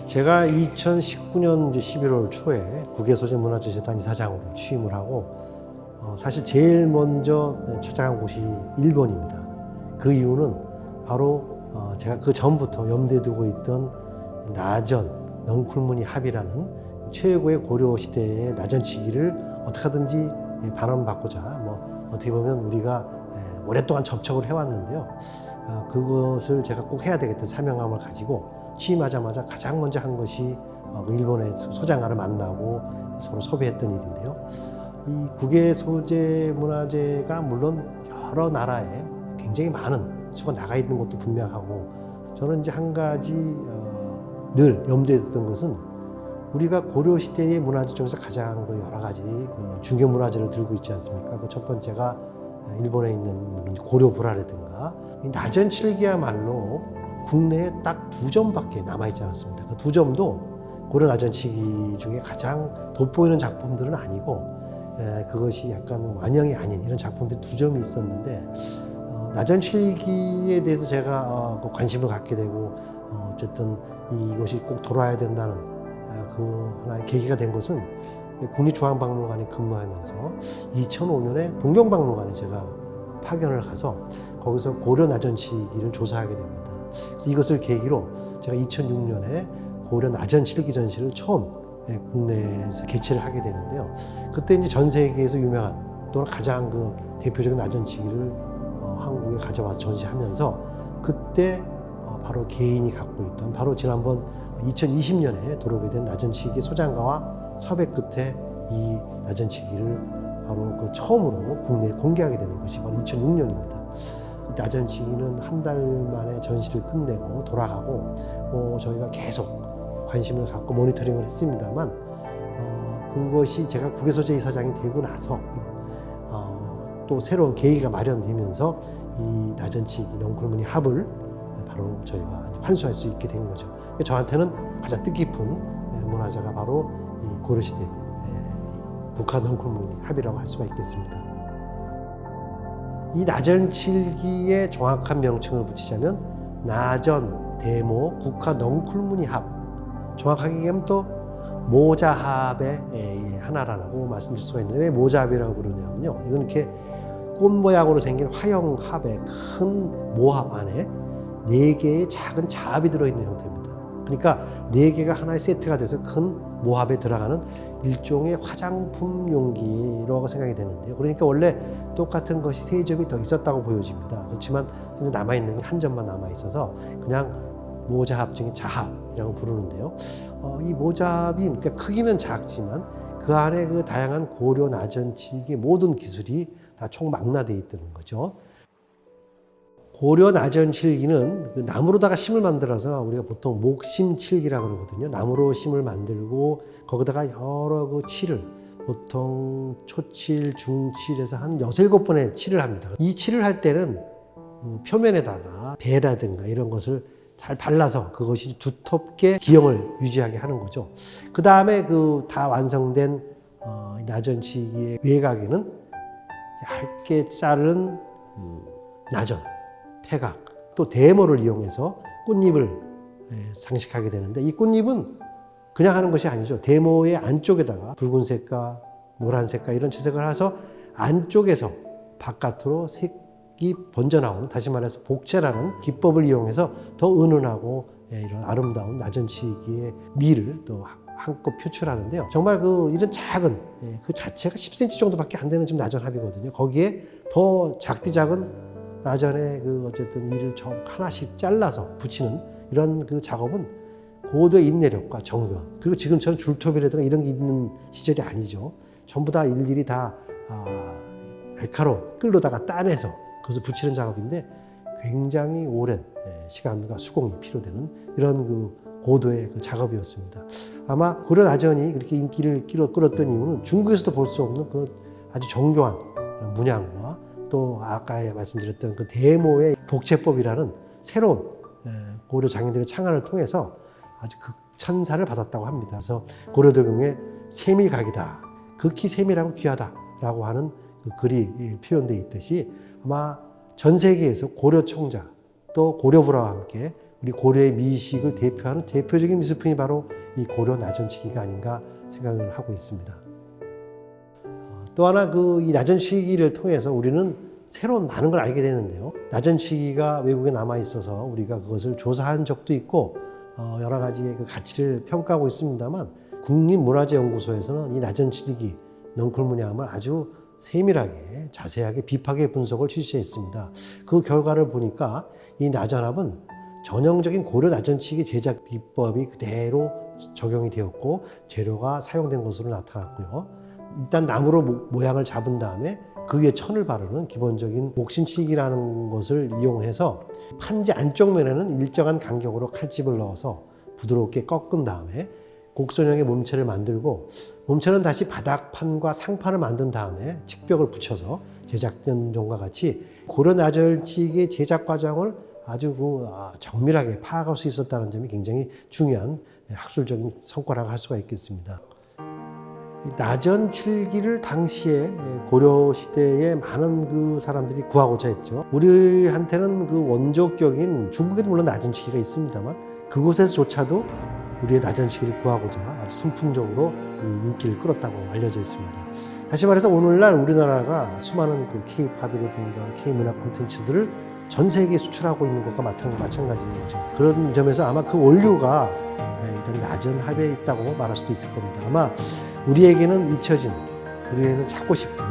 제가 2019년 이제 11월 초에 국외소재문화재재단 이사장으로 취임을 하고 사실 제일 먼저 찾아간 곳이 일본입니다. 그 이유는 바로 제가 그 전부터 염두에 두고 있던 나전, 넝쿨무늬 합이라는 최고의 고려 시대의 나전치기를 어떻게 하든지 반환받고자 어떻게 보면 우리가 오랫동안 접촉을 해왔는데요. 그것을 제가 꼭 해야 되겠다는 사명감을 가지고 취임하자마자 가장 먼저 한 것이 일본의 소장가를 만나고 서로 섭외했던 일인데요. 이 국외 소재 문화재가 물론 여러 나라에 굉장히 많은 수가 나가 있는 것도 분명하고, 저는 이제 한 가지 늘 염두에 뒀던 것은 우리가 고려 시대의 문화재 중에서 가장 여러 가지 중요 문화재를 들고 있지 않습니까? 그 첫 번째가 일본에 있는 고려 불화라든가, 나전 칠기야말로 국내에 딱 2점밖에 남아있지 않았습니다. 그 2점도 고려 나전치기 중에 가장 돋보이는 작품들은 아니고, 그것이 약간 완영이 아닌 이런 작품들이 2점이 있었는데, 나전칠기에 대해서 제가 관심을 갖게 되고 어쨌든 이것이 꼭 돌아야 된다는 그 하나의 계기가 된 것은 국립중앙박물관에 근무하면서 2005년에 동경박물관에 제가 파견을 가서 거기서 고려 나전치기를 조사하게 됩니다. 그래서 이것을 계기로 제가 2006년에 고려 나전칠기 전시를 처음 국내에서 개최를 하게 되는데요. 그때 이제 전 세계에서 유명한 또는 가장 대표적인 나전치기를 한국에 가져와서 전시하면서, 그때 바로 개인이 갖고 있던, 바로 지난번 2020년에 들어오게 된 나전치기 소장가와 섭외 끝에 이 나전치기를 바로 처음으로 국내에 공개하게 되는 것이 바로 2006년입니다. 나전치기는 한 달 만에 전시를 끝내고 돌아가고 저희가 계속 관심을 갖고 모니터링을 했습니다만, 그것이 제가 국외소재 이사장이 되고 나서 또 새로운 계기가 마련되면서 이 나전치기 넝쿨무늬 합을 바로 저희가 환수할 수 있게 된 거죠. 저한테는 가장 뜻깊은 문화재가 바로 이 고려시대 북한 넝쿨무늬 합이라고 할 수가 있겠습니다. 이 나전칠기의 정확한 명칭을 붙이자면 나전, 대모, 국화 넝쿨무늬 합, 정확하게 얘기하면 또 모자합의 하나라고 말씀드릴 수가 있는데, 왜 모자합이라고 부르냐면요, 이건 이렇게 꽃 모양으로 생긴 화형 합의 큰 모합 안에 4개의 작은 자합이 들어있는 형태입니다. 그러니까 4개가 하나의 세트가 돼서 큰 모합에 들어가는 일종의 화장품 용기라고 생각이 되는데요. 그러니까 원래 똑같은 것이 3점이 더 있었다고 보여집니다. 그렇지만 현재 남아있는 건 1점만 남아있어서 그냥 모자합 중에 자합이라고 부르는데요. 이 모자합이 그러니까 크기는 작지만 그 안에 그 다양한 고려 나전치기의 모든 기술이 다 총망라되어 있다는 거죠. 고려 나전칠기는 나무로다가 심을 만들어서 우리가 보통 목심칠기라고 그러거든요. 나무로 심을 만들고 거기다가 여러 칠을, 보통 초칠, 중칠에서 한 6, 7번의 칠을 합니다. 이 칠을 할 때는 표면에다가 배라든가 이런 것을 잘 발라서 그것이 두텁게 기형을 유지하게 하는 거죠. 그 다음에 다 완성된 나전치기의 외곽에는 얇게 자른 나전, 패각, 또 대모를 이용해서 꽃잎을 장식하게 되는데, 이 꽃잎은 그냥 하는 것이 아니죠. 대모의 안쪽에다가 붉은색과 노란색과 이런 채색을 해서 안쪽에서 바깥으로 색이 번져나오는, 다시 말해서 복채라는 기법을 이용해서 더 은은하고 이런 아름다운 나전치기의 미를 또 한껏 표출하는데요. 정말 이런 작은 그 자체가 10cm 정도밖에 안 되는 지금 나전합이거든요. 거기에 더 작디 작은 나전의 어쨌든 이를 하나씩 잘라서 붙이는 이런 작업은 고도의 인내력과 정교함, 그리고 지금처럼 줄톱이라든가 이런 게 있는 시절이 아니죠. 전부 다 일일이 다 날카로운 끌로다가 따내서 그것을 붙이는 작업인데, 굉장히 오랜 시간과 수공이 필요되는 이런 고도의 작업이었습니다. 아마 고려 나전이 그렇게 인기를 끌었던 이유는 중국에서도 볼 수 없는 아주 정교한 문양과, 또 아까 말씀드렸던 대모의 복채법이라는 새로운 고려 장인들의 창안을 통해서 아주 극찬사를 받았다고 합니다. 그래서 고려도경의 세밀각이다, 극히 세밀하고 귀하다라고 하는 글이 표현되어 있듯이, 아마 전 세계에서 고려 청자 또 고려 불화와 함께 우리 고려의 미식을 대표하는 대표적인 미술품이 바로 이 고려 나전치기가 아닌가 생각을 하고 있습니다. 또 하나 이 나전치기를 통해서 우리는 새로운 많은 걸 알게 되는데요. 나전치기가 외국에 남아 있어서 우리가 그것을 조사한 적도 있고 여러 가지의 그 가치를 평가하고 있습니다만 국립문화재연구소에서는 이 나전치기 넝쿨무늬함을 아주 세밀하게 자세하게 비파게 분석을 실시했습니다. 그 결과를 보니까 이 나전합은 전형적인 고려 나전치기 제작 비법이 그대로 적용이 되었고 재료가 사용된 것으로 나타났고요. 일단 나무로 모양을 잡은 다음에 그 위에 천을 바르는 기본적인 목심치기라는 것을 이용해서 판지 안쪽 면에는 일정한 간격으로 칼집을 넣어서 부드럽게 꺾은 다음에 곡선형의 몸체를 만들고 몸체는 다시 바닥판과 상판을 만든 다음에 측벽을 붙여서 제작된 점과 같이 고려 나전치기의 제작 과정을 아주 정밀하게 파악할 수 있었다는 점이 굉장히 중요한 학술적인 성과라고 할 수가 있겠습니다. 나전칠기를 당시에 고려 시대에 많은 그 사람들이 구하고자 했죠. 우리한테는 그 원조격인 중국에도 물론 나전치기가 있습니다만 그곳에서조차도 우리의 나전치기를 구하고자 아주 선풍적으로 인기를 끌었다고 알려져 있습니다. 다시 말해서 오늘날 우리나라가 수많은 그 K-팝이라든가 K-문화 콘텐츠들을 전 세계에 수출하고 있는 것과 마찬가지인 거죠. 그런 점에서 아마 그 원료가 이런 나전합에 있다고 말할 수도 있을 겁니다. 아마 우리에게는 잊혀진, 우리에게는 찾고 싶은,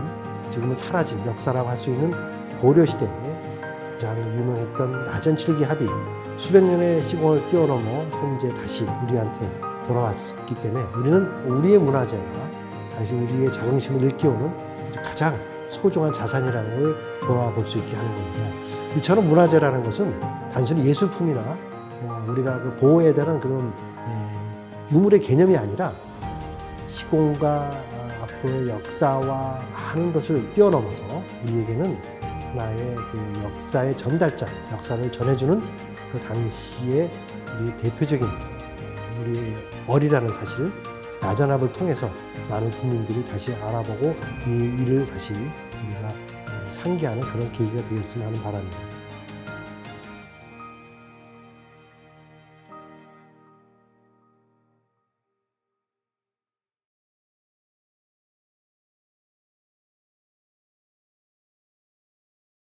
지금은 사라진 역사라고 할 수 있는 고려시대에 가장 유명했던 나전칠기 합이 수백 년의 시공을 뛰어넘어 현재 다시 우리한테 돌아왔기 때문에 우리는 우리의 문화재와 다시 우리의 자긍심을 일깨우는 가장 소중한 자산이라는 걸 보아볼 수 있게 하는 겁니다. 이처럼 문화재라는 것은 단순히 예술품이나 우리가 그 보호해야 되는 그런 유물의 개념이 아니라 시공과 앞으로의 역사와 많은 것을 뛰어넘어서 우리에게는 하나의 그 역사의 전달자, 역사를 전해주는 그 당시의 우리 대표적인 우리 머리라는 사실을 나전합을 통해서 많은 국민들이 다시 알아보고 이 일을 다시 우리가 상기하는 그런 계기가 되었으면 하는 바람입니다.